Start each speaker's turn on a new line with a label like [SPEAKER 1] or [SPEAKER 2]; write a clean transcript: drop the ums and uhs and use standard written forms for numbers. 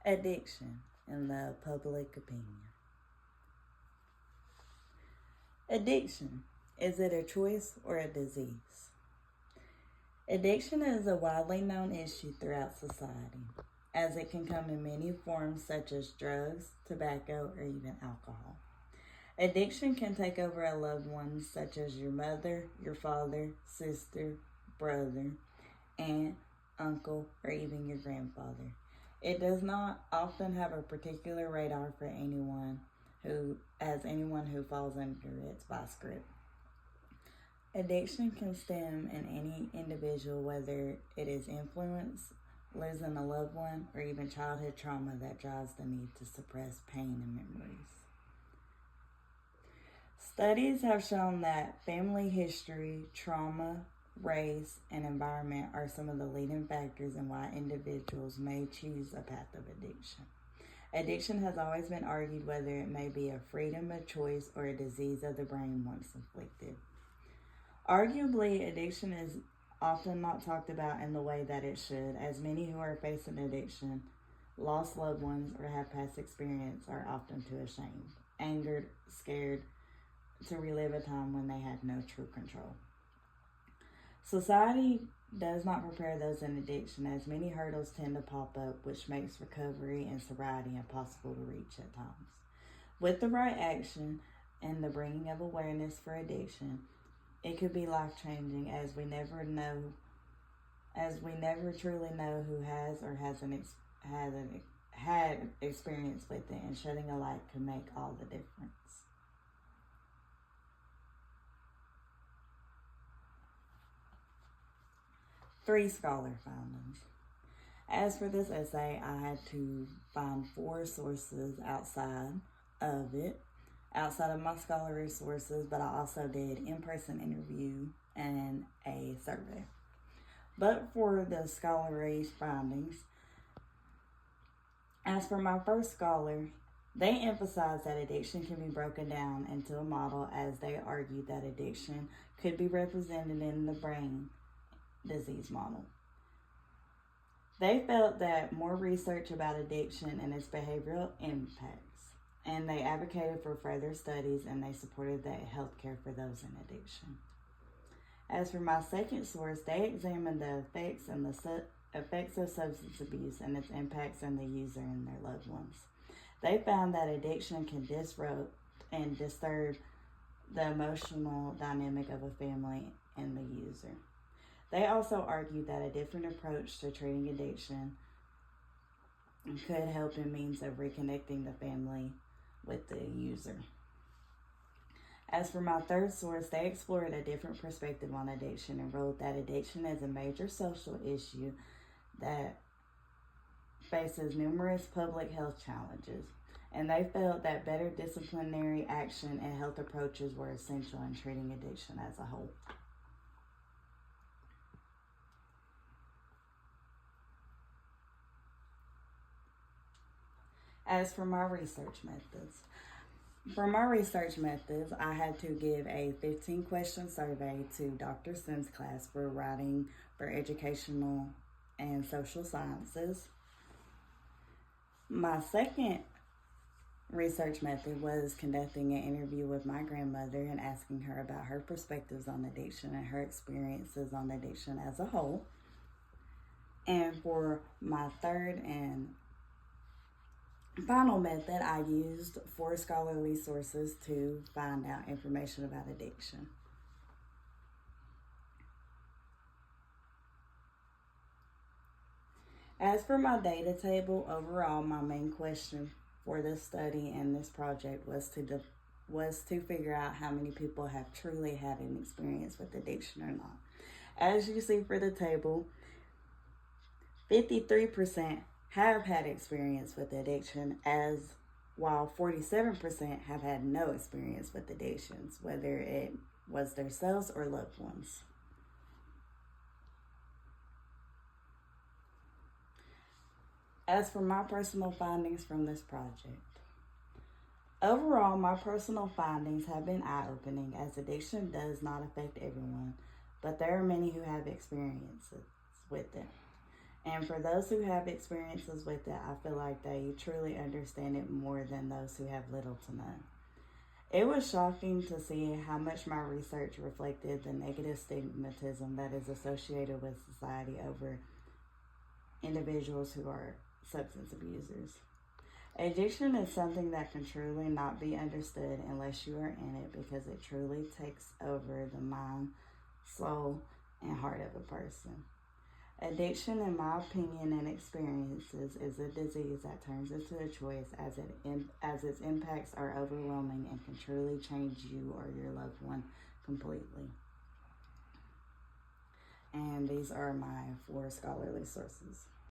[SPEAKER 1] Addiction in the public opinion. Addiction, is it a choice or a disease? Addiction is a widely known issue throughout society, as it can come in many forms such as drugs, tobacco, or even alcohol. Addiction can take over a loved one such as your mother, your father, sister, brother, aunt, uncle, or even your grandfather. It does not often have a particular radar for anyone who falls under its vice grip. Addiction can stem in any individual, whether it is influence, losing a loved one, or even childhood trauma that drives the need to suppress pain and memories. Studies have shown that family history, trauma, race, and environment are some of the leading factors in why individuals may choose a path of addiction. Addiction has always been argued whether it may be a freedom of choice or a disease of the brain once inflicted. Arguably, addiction is often not talked about in the way that it should, as many who are facing addiction, lost loved ones, or have past experience are often too ashamed, angered, scared to relive a time when they had no true control. Society does not prepare those in addiction, as many hurdles tend to pop up, which makes recovery and sobriety impossible to reach at times. With the right action and the bringing of awareness for addiction, it could be life-changing, as we never truly know who has or hasn't had experience with it, and shedding a light can make all the difference. Three scholar findings. As for this essay, I had to find 4 sources outside of my scholarly sources, but I also did in-person interview and a survey. But for the scholarly findings, as for my first scholar, they emphasized that addiction can be broken down into a model, as they argued that addiction could be represented in the brain disease model. They felt that more research about addiction and its behavioral impacts, and they advocated for further studies, and they supported that healthcare for those in addiction. As for my second source, they examined the effects of substance abuse and its impacts on the user and their loved ones. They found that addiction can disrupt and disturb the emotional dynamic of a family and the user. They also argued that a different approach to treating addiction could help in means of reconnecting the family with the user. As for my third source, they explored a different perspective on addiction and wrote that addiction is a major social issue that faces numerous public health challenges, and they felt that better disciplinary action and health approaches were essential in treating addiction as a whole. As for my research methods, I had to give a 15-question survey to Dr. Sim's class for writing for educational and social sciences. My second research method was conducting an interview with my grandmother and asking her about her perspectives on addiction and her experiences on addiction as a whole. And for my third and final method, I used 4 scholarly sources to find out information about addiction. As for my data table, overall, my main question for this study and this project was to figure out how many people have truly had an experience with addiction or not. As you see for the table, 53% have had experience with addiction, while 47% have had no experience with addictions, whether it was themselves or loved ones. As for my personal findings from this project, overall, my personal findings have been eye-opening, as addiction does not affect everyone, but there are many who have experiences with it. And for those who have experiences with it, I feel like they truly understand it more than those who have little to none. It was shocking to see how much my research reflected the negative stigmatism that is associated with society over individuals who are substance abusers. Addiction is something that can truly not be understood unless you are in it, because it truly takes over the mind, soul, and heart of a person. Addiction, in my opinion and experiences, is a disease that turns into a choice as its impacts are overwhelming and can truly change you or your loved one completely. And these are my 4 scholarly sources.